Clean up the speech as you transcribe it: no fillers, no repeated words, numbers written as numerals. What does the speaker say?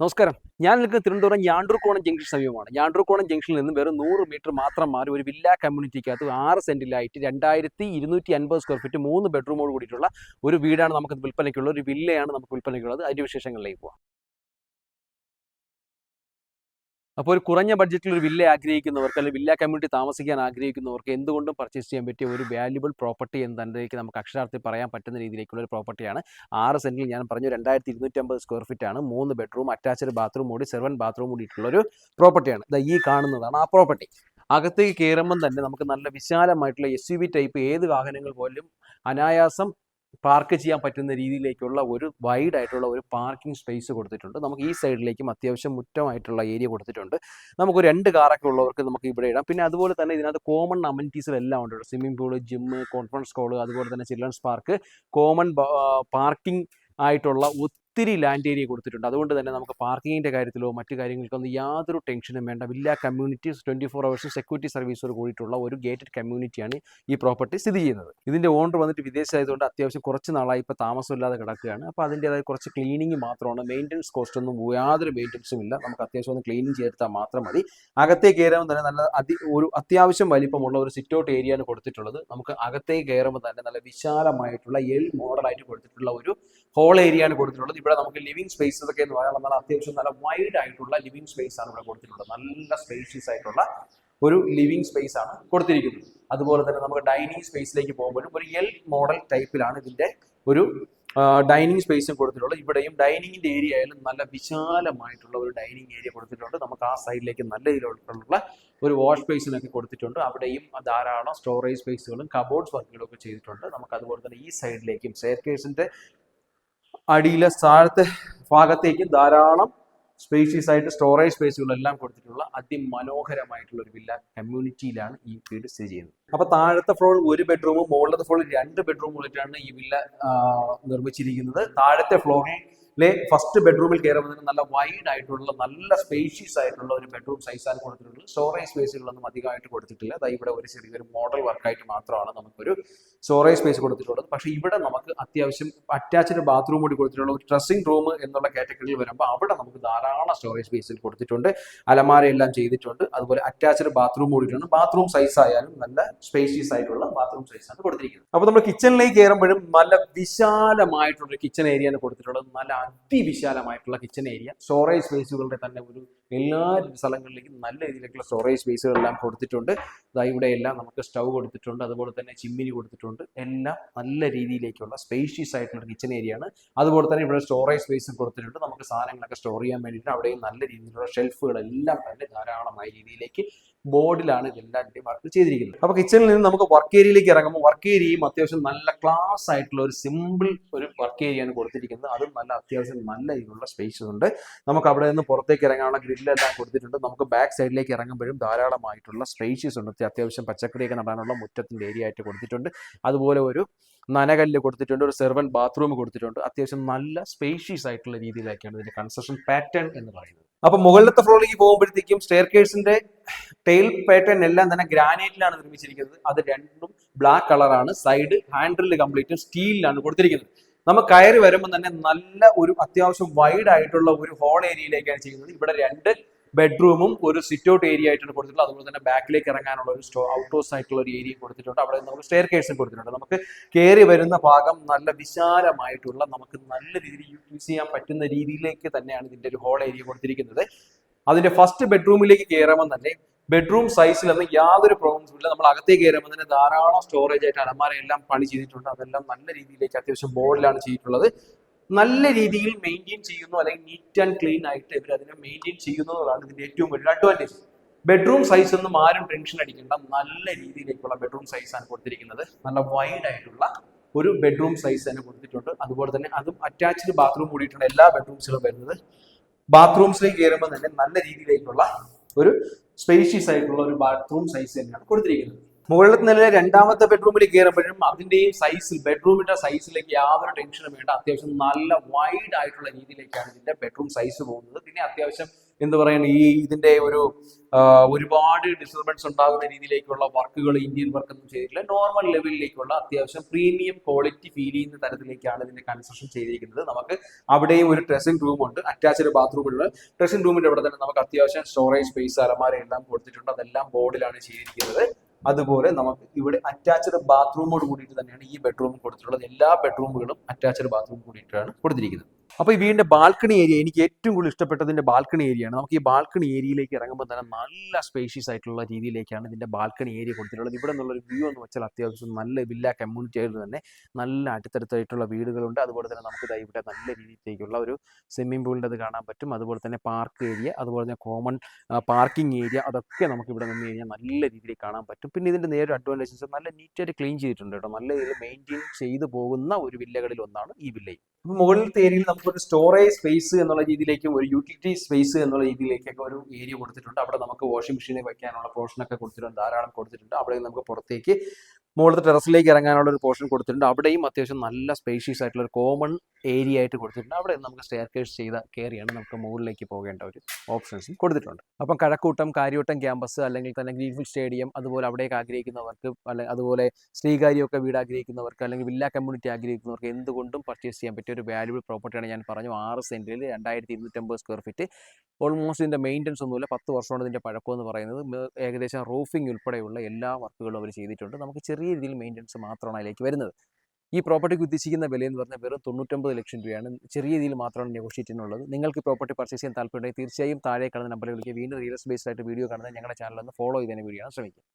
നമസ്കാരം. ഞാൻ നിൽക്കുന്നത് തിരുവനന്തപുരം ഞാണ്ടൂർക്കോണം ജംഗ്ഷൻ സമീപമാണ്. ഞാണ്ടൂർക്കോണം ജംഗ്ഷനിൽ നിന്ന് വെറും 100 മീറ്റർ മാത്രം മാറി ഒരു വില്ല കമ്മ്യൂണിറ്റിക്കകത്ത് 6 സെന്റിലായിട്ട് 2250 സ്ക്വയർ ഫീറ്റ് 3 ബെഡ്റൂമോട് കൂടിയിട്ടുള്ള ഒരു വീടാണ് നമുക്ക് വിൽപ്പനയ്ക്കുള്ളത്. ഒരു വില്ലയാണ് നമുക്ക് വിൽപ്പനയ്ക്കുള്ളത്. അതിന്റെ വിശേഷങ്ങളിലേക്ക് പോകാം. അപ്പോൾ ഒരു കുറഞ്ഞ ബഡ്ജറ്റിൽ ഒരു വില്ല ആഗ്രഹിക്കുന്നവർക്ക് അല്ലെങ്കിൽ വില്ല കമ്മ്യൂണിറ്റി താമസിക്കാൻ ആഗ്രഹിക്കുന്നവർക്ക് എന്തുകൊണ്ടും പർച്ചേസ് ചെയ്യാൻ പറ്റിയ ഒരു വാല്യുബിൾ പ്രോപ്പർട്ടി എന്ന് തന്നിലേക്ക് നമുക്ക് അക്ഷരാർത്ഥത്തിൽ പറയാൻ പറ്റുന്ന രീതിയിലേക്കുള്ള ഒരു പ്രോപ്പർട്ടിയാണ്. 6 സെന്റിൽ ഞാൻ പറഞ്ഞു 2250 സ്ക്വയർ ഫീറ്റ് ആണ്. 3 ബെഡ്റൂം, അറ്റാച്ച്ഡ് ബാത്റൂം കൂടി, സെർവൻ ബാത്റൂം കൂടിയിട്ടുള്ള ഒരു പ്രോപ്പർട്ടിയാണ്. ഈ കാണുന്നതാണ് ആ പ്രോപ്പർട്ടി. അകത്തേക്ക് കയറുമ്പം തന്നെ നമുക്ക് നല്ല വിശാലമായിട്ടുള്ള SUV ടൈപ്പ് ഏത് വാഹനങ്ങൾ പോലും അനായാസം പാർക്ക് ചെയ്യാൻ പറ്റുന്ന രീതിയിലേക്കുള്ള ഒരു വൈഡ് ആയിട്ടുള്ള ഒരു പാർക്കിംഗ് സ്പേസ് കൊടുത്തിട്ടുണ്ട്. നമുക്ക് ഈ സൈഡിലേക്കും അത്യാവശ്യം മുറ്റമായിട്ടുള്ള ഏരിയ കൊടുത്തിട്ടുണ്ട്. നമുക്ക് 2 കാറൊക്കെ ഉള്ളവർക്ക് നമുക്ക് ഇവിടെ ഇടാം. പിന്നെ അതുപോലെ തന്നെ ഇതിനകത്ത് കോമൺ അമനിറ്റീസിലെല്ലാം ഉണ്ട്. Swimming pool, gym, conference call, അതുപോലെ തന്നെ ചിൽഡ്രൻസ് പാർക്ക്, കോമൺ പാർക്കിംഗ് ആയിട്ടുള്ള ഒത്തിരി ലാൻഡ് ഏരിയ കൊടുത്തിട്ടുണ്ട്. അതുകൊണ്ട് തന്നെ നമുക്ക് പാർക്കിങ്ങിൻ്റെ കാര്യത്തിലോ മറ്റു കാര്യങ്ങൾക്കൊന്നും യാതൊരു ടെൻഷനും വേണ്ട. വില്ല കമ്മ്യൂണിറ്റീസ് 24 hours സെക്യൂരിറ്റി സർവീസോട് കൂടിയിട്ടുള്ള ഒരു ഗേറ്റഡ് കമ്മ്യൂണിറ്റിയാണ് ഈ പ്രോപ്പർട്ടി സ്ഥിതി ചെയ്യുന്നത്. ഇതിൻ്റെ ഓണർ വന്നിട്ട് വിദേശമായതുകൊണ്ട് അത്യാവശ്യം കുറച്ച് നാളായി ഇപ്പോൾ താമസമില്ലാതെ കിടക്കുകയാണ്. അപ്പോൾ അതിൻ്റേതായ കുറച്ച് ക്ലീനിങ് മാത്രമാണ്. മെയിൻ്റനൻസ് കോസ്റ്റ് ഒന്നും യാതൊരു മെയിൻ്റനൻസും ഇല്ല. നമുക്ക് അത്യാവശ്യം ഒന്ന് ക്ലീനിങ് ചെയ്തെടുത്താൽ മാത്രം മതി. അകത്തേക്ക് കയറുമ്പോൾ തന്നെ നല്ല ഒരു അത്യാവശ്യം വലിപ്പമുള്ള ഒരു സിറ്റ് ഔട്ട് ഏരിയയാണ് കൊടുത്തിട്ടുള്ളത്. നമുക്ക് അകത്തേക്ക് കയറുമ്പോൾ തന്നെ നല്ല വിശാലമായിട്ടുള്ള മോഡലായിട്ട് കൊടുത്തിട്ടുള്ള ഒരു ഹോൾ ഏരിയയാണ് കൊടുത്തിട്ടുള്ളത്. ഇവിടെ നമുക്ക് ലിവിംഗ് സ്പേസസ് ഒക്കെ എന്ന് പറയാൻ വന്നാൽ അത്യാവശ്യം നല്ല വൈഡ് ആയിട്ടുള്ള ലിവിംഗ് സ്പേസ് ആണ് ഇവിടെ കൊടുത്തിട്ടുള്ളത്. നല്ല സ്പേഷ്യസ് ആയിട്ടുള്ള ഒരു ലിവിംഗ് സ്പേസ് ആണ് കൊടുത്തിരിക്കുന്നത്. അതുപോലെ തന്നെ നമുക്ക് ഡൈനിങ് സ്പേസിലേക്ക് പോകുമ്പോഴും ഒരു മോഡൽ ടൈപ്പിലാണ് ഇതിന്റെ ഒരു ഡൈനിങ് സ്പേസും കൊടുത്തിട്ടുള്ളത്. ഇവിടെയും ഡൈനിങ്ങിന്റെ ഏരിയ ആയാലും നല്ല വിശാലമായിട്ടുള്ള ഒരു ഡൈനിങ് ഏരിയ കൊടുത്തിട്ടുണ്ട്. നമുക്ക് ആ സൈഡിലേക്ക് നല്ല രീതിയിലുള്ള ഒരു വാഷ് സ്പേസിനൊക്കെ കൊടുത്തിട്ടുണ്ട്. അവിടെയും ധാരാളം സ്റ്റോറേജ് സ്പേസുകളും കബോർഡ്സ് വർക്കുകളും ഒക്കെ ചെയ്തിട്ടുണ്ട്. നമുക്ക് അതുപോലെ തന്നെ ഈ സൈഡിലേക്കും സ്റ്റെയർകേസിന്റെ അടിയിലെ താഴത്തെ ഭാഗത്തേക്ക് ധാരാളം സ്പേഷ്യസ് ആയിട്ട് സ്റ്റോറേജ് സ്പേസുകളെല്ലാം കൊടുത്തിട്ടുള്ള അതിമനോഹരമായിട്ടുള്ള ഒരു വില്ല കമ്മ്യൂണിറ്റിയിലാണ് ഈ വീട് സ്ഥിതി ചെയ്യുന്നത്. അപ്പൊ താഴത്തെ ഫ്ലോറിൽ 1 ബെഡ്റൂമും മുകളിലത്തെ ഫ്ലോറിൽ 2 ബെഡ്റൂമുമായിട്ടാണ് ഈ വില്ല നിർമ്മിച്ചിരിക്കുന്നത്. താഴത്തെ ഫ്ലോറിലെ ഫസ്റ്റ് ബെഡ്റൂമിൽ കയറുമ്പോൾ നല്ല വൈഡ് ആയിട്ടുള്ള നല്ല സ്പേഷ്യസ് ആയിട്ടുള്ള ഒരു ബെഡ്റൂം സൈസാണ് കൊടുത്തിട്ടുള്ളത്. സ്റ്റോറേജ് സ്പേസുകളൊന്നും അധികമായിട്ട് കൊടുത്തിട്ടില്ല. ഇവിടെ ഒരു ചെറിയൊരു മോഡൽ വർക്കായിട്ട് മാത്രമാണ് നമുക്കൊരു സ്റ്റോറേജ് സ്പേസ് കൊടുത്തിട്ടുള്ളത്. പക്ഷേ ഇവിടെ നമുക്ക് അത്യാവശ്യം അറ്റാച്ച്ഡ് ബാത്റൂം കൂടി കൊടുത്തിട്ടുള്ള ഒരു ഡ്രസ്സിംഗ് റൂം എന്നുള്ള കാറ്റഗറിയിൽ വരുമ്പോൾ അവിടെ നമുക്ക് ധാരാളം സ്റ്റോറേജ് സ്പേസിൽ കൊടുത്തിട്ടുണ്ട്. അലമാരയെല്ലാം ചെയ്തിട്ടുണ്ട്. അതുപോലെ അറ്റാച്ച്ഡ് ബാത്റൂം കൂടിയിട്ടുണ്ട്. ബാത്റൂം സൈസ് ആയാലും നല്ല സ്പേഷ്യസ് ആയിട്ടുള്ള ബാത്റൂം സൈസാണ് കൊടുത്തിരിക്കുന്നത്. അപ്പോൾ നമ്മൾ കിച്ചണിലേക്ക് കയറുമ്പോഴും നല്ല വിശാലമായിട്ടുള്ള കിച്ചൺ ഏരിയയാണ് കൊടുത്തിട്ടുള്ളത്. നല്ല അതിവിശാലമായിട്ടുള്ള കിച്ചൺ ഏരിയ, സ്റ്റോറേജ് സ്പേസുകളുടെ തന്നെ ഒരു എല്ലാ സ്ഥലങ്ങളിലേക്കും നല്ല രീതിയിലേക്കുള്ള സ്റ്റോറേജ് സ്പേസുകളെല്ലാം കൊടുത്തിട്ടുണ്ട്. ഇവിടെ എല്ലാം നമുക്ക് സ്റ്റൗ കൊടുത്തിട്ടുണ്ട്. അതുപോലെ തന്നെ ചിമ്മിനി കൊടുത്തിട്ടുണ്ട്. എല്ലാം നല്ല രീതിയിലേക്കുള്ള സ്പേഷ്യസ് ആയിട്ടുള്ള കിച്ചൺ ഏരിയ ആണ്. അതുപോലെ തന്നെ ഇവിടെ സ്റ്റോറേജ് സ്പേസ് കൊടുത്തിട്ടുണ്ട്. നമുക്ക് സാധനങ്ങളൊക്കെ സ്റ്റോർ ചെയ്യാൻ വേണ്ടിയിട്ട് അവിടെയും നല്ല രീതിയിലുള്ള ഷെൽഫുകളെല്ലാം തന്നെ ധാരാളമായ രീതിയിലേക്ക് ബോർഡിലാണ് ഇതെല്ലാം വർക്ക് ചെയ്തിരിക്കുന്നത്. അപ്പൊ കിച്ചണിൽ നിന്ന് നമുക്ക് വർക്ക് ഏരിയയിലേക്ക് ഇറങ്ങുമ്പോൾ വർക്ക് ഏരിയയും അത്യാവശ്യം നല്ല ക്ലാസ് ആയിട്ടുള്ള ഒരു സിമ്പിൾ ഒരു വർക്ക് ഏരിയയാണ് കൊടുത്തിരിക്കുന്നത്. അതും നല്ല അത്യാവശ്യം നല്ല രീതിയിലുള്ള സ്പേസസ് ഉണ്ട്. നമുക്ക് അവിടെ നിന്ന് പുറത്തേക്ക് ഇറങ്ങാനുള്ള ഗ്രില്ലെല്ലാം കൊടുത്തിട്ടുണ്ട്. നമുക്ക് ബാക്ക് സൈഡിലേക്ക് ഇറങ്ങുമ്പോഴും ധാരാളമായിട്ടുള്ള സ്പേഷ്യസ് ഉണ്ട്. അത്യാവശ്യം പച്ചക്കറിയൊക്കെ നടാനുള്ള മുറ്റത്തിന്റെ ഏരിയ ആയിട്ട് കൊടുത്തിട്ടുണ്ട്. അതുപോലെ ഒരു നനകല്ല് കൊടുത്തിട്ടുണ്ട്. ഒരു സെർവൻ ബാത്റൂം കൊടുത്തിട്ടുണ്ട്. അത്യാവശ്യം നല്ല സ്പേഷ്യസ് ആയിട്ടുള്ള രീതിയിലേക്കാണ് ഇതിന്റെ കൺസ്ട്രക്ഷൻ പാറ്റേൺ എന്ന് പറയുന്നത്. അപ്പൊ മുകളിലത്തെ ഫ്ലോറിലേക്ക് പോകുമ്പോഴത്തേക്കും സ്റ്റെയർകേസിന്റെ ടെയിൽ പാറ്റേൺ എല്ലാം തന്നെ ഗ്രാനൈറ്റിലാണ് നിർമ്മിച്ചിരിക്കുന്നത്. അത് രണ്ടും ബ്ലാക്ക് കളറാണ്. സൈഡ് ഹാൻഡിൽ കംപ്ലീറ്റ് സ്റ്റീലിലാണ് കൊടുത്തിരിക്കുന്നത്. നമുക്ക് കയറി വരുമ്പോൾ തന്നെ നല്ല ഒരു അത്യാവശ്യം വൈഡ് ആയിട്ടുള്ള ഒരു ഹോൾ ഏരിയയിലേക്കാണ് ചെയ്യുന്നത്. ഇവിടെ 2 ബെഡ്റൂമും ഒരു സിറ്റ് ഔട്ട് ഏരിയ ആയിട്ടാണ് കൊടുത്തിട്ടുള്ളത്. അതുപോലെ തന്നെ ബാക്കിലേക്ക് ഇറങ്ങാനുള്ള ഒരു ഔട്ട്ഹൗസ് ആയിട്ടുള്ള ഒരു ഏരിയ കൊടുത്തിട്ടുണ്ട്. അവിടെ നമുക്ക് സ്റ്റെയർ കേസും കൊടുത്തിട്ടുണ്ട്. നമുക്ക് കയറി വരുന്ന ഭാഗം നല്ല വിശാലമായിട്ടുള്ള നമുക്ക് നല്ല രീതിയിൽ യൂസ് ചെയ്യാൻ പറ്റുന്ന രീതിയിലേക്ക് തന്നെയാണ് ഇതിന്റെ ഒരു ഹോൾ ഏരിയ കൊടുത്തിരിക്കുന്നത്. അതിന്റെ ഫസ്റ്റ് ബെഡ്റൂമിലേക്ക് കയറുമ്പോൾ തന്നെ ബെഡ്റൂം സൈസിലൊന്നും യാതൊരു പ്രോബ്ലംസും ഇല്ല. നമ്മൾ അകത്തേക്ക് കയറുമ്പോൾ തന്നെ ധാരാളം സ്റ്റോറേജ് ആയിട്ട് അലമാരയെല്ലാം പണി ചെയ്തിട്ടുണ്ട്. അതെല്ലാം നല്ല രീതിയിലേക്ക് അത്യാവശ്യം ബോർഡിലാണ് ചെയ്തിട്ടുള്ളത്. നല്ല രീതിയിൽ മെയിൻറ്റെയിൻ ചെയ്യുന്നു, അല്ലെങ്കിൽ നീറ്റ് ആൻഡ് ക്ലീൻ ആയിട്ട് ഇവർ അതിനെ മെയിൻറ്റെയിൻ ചെയ്യുന്നതാണ് ഇതിന്റെ ഏറ്റവും വലിയ അഡ്വാൻറ്റേജ്. ബെഡ്റൂം സൈസ് ഒന്നും ആരും ടെൻഷൻ അടിക്കേണ്ട. നല്ല രീതിയിലേക്കുള്ള ബെഡ്റൂം സൈസാണ് കൊടുത്തിരിക്കുന്നത്. നല്ല വൈഡ് ആയിട്ടുള്ള ഒരു ബെഡ്റൂം സൈസ് തന്നെ കൊടുത്തിട്ടുണ്ട്. അതുപോലെ തന്നെ അതും അറ്റാച്ച്ഡ് ബാത്റൂം കൂടിയിട്ടുണ്ട്. എല്ലാ ബെഡ്റൂംസിലും വരുന്നത് ബാത്റൂംസിലേക്ക് കയറുമ്പോൾ തന്നെ നല്ല രീതിയിലേക്കുള്ള ഒരു സ്പേഷ്യസ് ആയിട്ടുള്ള ഒരു ബാത്റൂം സൈസ് തന്നെയാണ് കൊടുത്തിരിക്കുന്നത്. മുകളിലത്തെ നിലയിലെ 2ാമത്തെ ബെഡ്റൂമിൽ കയറുമ്പോഴും അതിന്റെയും സൈസിൽ ബെഡ്റൂമിന്റെ സൈസിലേക്ക് യാതൊരു ടെൻഷനും വേണ്ട. അത്യാവശ്യം നല്ല വൈഡ് ആയിട്ടുള്ള രീതിയിലേക്കാണ് ഇതിന്റെ ബെഡ്റൂം സൈസ് പോകുന്നത്. പിന്നെ അത്യാവശ്യം എന്ത് പറയുന്നത്, ഈ ഇതിന്റെ ഒരു ഒരുപാട് ഡിസ്റ്റർബൻസ് ഉണ്ടാകുന്ന രീതിയിലേക്കുള്ള വർക്കുകൾ ഇന്ത്യൻ വർക്ക് ഒന്നും ചെയ്തിട്ടില്ല. നോർമൽ ലെവലിലേക്കുള്ള അത്യാവശ്യം പ്രീമിയം ക്വാളിറ്റി ഫീൽ ചെയ്യുന്ന തരത്തിലേക്കാണ് ഇതിന്റെ കൺസ്ട്രക്ഷൻ ചെയ്തിരിക്കുന്നത്. നമുക്ക് അവിടെയും ഒരു ഡ്രസ്സിംഗ് റൂം ഉണ്ട്, അറ്റാച്ച്ഡ് ബാത്റൂം ഉണ്ട്. ഡ്രസ്സിംഗ് റൂമിന്റെ അവിടെ തന്നെ നമുക്ക് അത്യാവശ്യം സ്റ്റോറേജ് സ്പേസ്, അലമാര എല്ലാം കൊടുത്തിട്ടുണ്ട്. അതെല്ലാം ബോർഡിലാണ് ചെയ്തിരിക്കുന്നത്. അതുപോലെ നമുക്ക് ഇവിടെ അറ്റാച്ച്ഡ് ബാത്റൂമോട് കൂടിയിട്ട് തന്നെയാണ് ഈ ബെഡ്റൂം കൊടുത്തിട്ടുള്ളത്. എല്ലാ ബെഡ്റൂമുകളും അറ്റാച്ച്ഡ് ബാത്റൂം കൂടിയിട്ടാണ് കൊടുത്തിരിക്കുന്നത്. അപ്പോൾ ഈ വീടിന്റെ ബാൽക്കണി ഏരിയ എനിക്ക് ഏറ്റവും കൂടുതൽ ഇഷ്ടപ്പെട്ടതിന്റെ ബാൽക്കണി ഏരിയയാണ്. നമുക്ക് ഈ ബാൽക്കണി ഏരിയയിലേക്ക് ഇറങ്ങുമ്പോൾ തന്നെ നല്ല സ്പേഷ്യസ് ആയിട്ടുള്ള രീതിയിലേക്കാണ് ഇതിന്റെ ബാൽക്കണി ഏരിയ കൊടുത്തിട്ടുള്ളത്. ഇവിടെ നിന്നുള്ളൊരു വ്യൂ എന്ന് വെച്ചാൽ അത്യാവശ്യം നല്ല വില്ല കമ്മ്യൂണിറ്റി ആയിട്ട് തന്നെ നല്ല അടുത്തടുത്തായിട്ടുള്ള വീടുകളുണ്ട്. അതുപോലെ തന്നെ നമുക്ക് ഇവിടെ നല്ല രീതിയിലേക്കുള്ള ഒരു സ്വിമ്മിംഗ് പൂളിൻ്റെ അത് കാണാൻ പറ്റും. അതുപോലെ തന്നെ പാർക്ക് ഏരിയ, അതുപോലെ തന്നെ കോമൺ പാർക്കിംഗ് ഏരിയ, അതൊക്കെ നമുക്ക് ഇവിടെ നിന്ന് കഴിഞ്ഞാൽ നല്ല രീതിയിൽ കാണാൻ പറ്റും. പിന്നെ ഇതിന്റെ നേരെ അഡ്വാൻറ്റേജസ് നല്ല നീറ്റായിട്ട് ക്ലീൻ ചെയ്തിട്ടുണ്ട് കേട്ടോ. നല്ല രീതിയിൽ മെയിൻറ്റെയിൻ ചെയ്തു പോകുന്ന ഒരു വില്ലകളിൽ ഒന്നാണ് ഈ വില്ലയും. അപ്പോൾ മുകളിലത്തെ ഏരിയയിൽ നമുക്കൊരു സ്റ്റോറേജ് സ്പേസ് എന്നുള്ള രീതിയിലേക്കും ഒരു യൂട്ടിലിറ്റി സ്പേസ് എന്നുള്ള രീതിയിലേക്കൊക്കെ ഒരു ഏരിയ കൊടുത്തിട്ടുണ്ട്. അവിടെ നമുക്ക് വാഷിംഗ് മെഷീനിൽ വയ്ക്കാനുള്ള പോർഷനൊക്കെ കൊടുത്തിട്ടുണ്ട്, ധാരാളം കൊടുത്തിട്ടുണ്ട്. അവിടെ നമുക്ക് പുറത്തേക്ക് മുകളിലത്തെ ടെറസിലേക്ക് ഇറങ്ങാനുള്ള ഒരു പോർഷൻ കൊടുത്തിട്ടുണ്ട്. അവിടെയും അത്യാവശ്യം നല്ല സ്പേഷ്യസ് ആയിട്ടുള്ള ഒരു കോമൺ ഏരിയ ആയിട്ട് കൊടുത്തിട്ടുണ്ട്. അവിടെ നമുക്ക് സ്റ്റെയർ കേസ് ചെയ്ത കയറിയാണ് നമുക്ക് മുകളിലേക്ക് പോകേണ്ട ഒരു ഓപ്ഷൻസും കൊടുത്തിട്ടുണ്ട്. അപ്പം കഴക്കൂട്ടം, കാര്യവട്ടം ക്യാമ്പസ്, അല്ലെങ്കിൽ തന്നെ ഗ്രീൻഫീൽഡ് സ്റ്റേഡിയം, അതുപോലെ അവിടേക്ക് ആഗ്രഹിക്കുന്നവർക്ക്, അതുപോലെ ശ്രീകാര്യമൊക്കെ വീട് ആഗ്രഹിക്കുന്നവർക്ക്, അല്ലെങ്കിൽ വില്ല കമ്മ്യൂണിറ്റി ആഗ്രഹിക്കുന്നവർക്ക് എന്തുകൊണ്ടും പർച്ചേസ് ചെയ്യാൻ പറ്റിയ ഒരു വാല്യുബിൾ പ്രോപ്പർട്ടിയാണ്. ഞാൻ പറഞ്ഞു 6 സെന്റിൽ 2250 സ്ക്വയർ ഫീറ്റ്. ഓൾമോസ്റ്റ് ഇതിൻ്റെ മെയിൻ്റനൻസ് ഒന്നുമില്ല, 10 വർഷമാണ് ഇതിൻ്റെ പഴക്കം എന്ന് പറയുന്നത്. ഏകദേശം റൂഫിംഗ് ഉൾപ്പെടെയുള്ള എല്ലാ വർക്കുകളും അവർ ചെയ്തിട്ടുണ്ട്. നമുക്ക് ചെറിയ രീതിയിൽ മെയിൻ്റനൻസ് മാത്രമാണ് അതിലേക്ക് വരുന്നത്. ഈ പ്രോപ്പർട്ടിക്ക് ഉദ്ദേശിക്കുന്ന വില എന്ന് പറഞ്ഞാൽ വെറും 99 ലക്ഷം രൂപയാണ്. ചെറിയ രീതിയിൽ മാത്രമാണ് നെഗോഷിയേറ്റിനുള്ളത്. നിങ്ങൾക്ക് പ്രോപ്പർട്ടി പർച്ചേസ് ചെയ്യാൻ താല്പര്യമുണ്ടെങ്കിൽ തീർച്ചയായും താഴെ കാണുന്ന നമ്പറിൽ വിളിക്കുക. വീണ്ടും റിയൽ എസ്റ്റേറ്റ് ബേസ്ഡ് ആയിട്ട് വീഡിയോ കാണുന്നത് ഞങ്ങളുടെ ചാനലൊന്ന് ഫോളോ ചെയ്തതിന് വീഡിയോ ആണ് ശ്രമിക്കുക.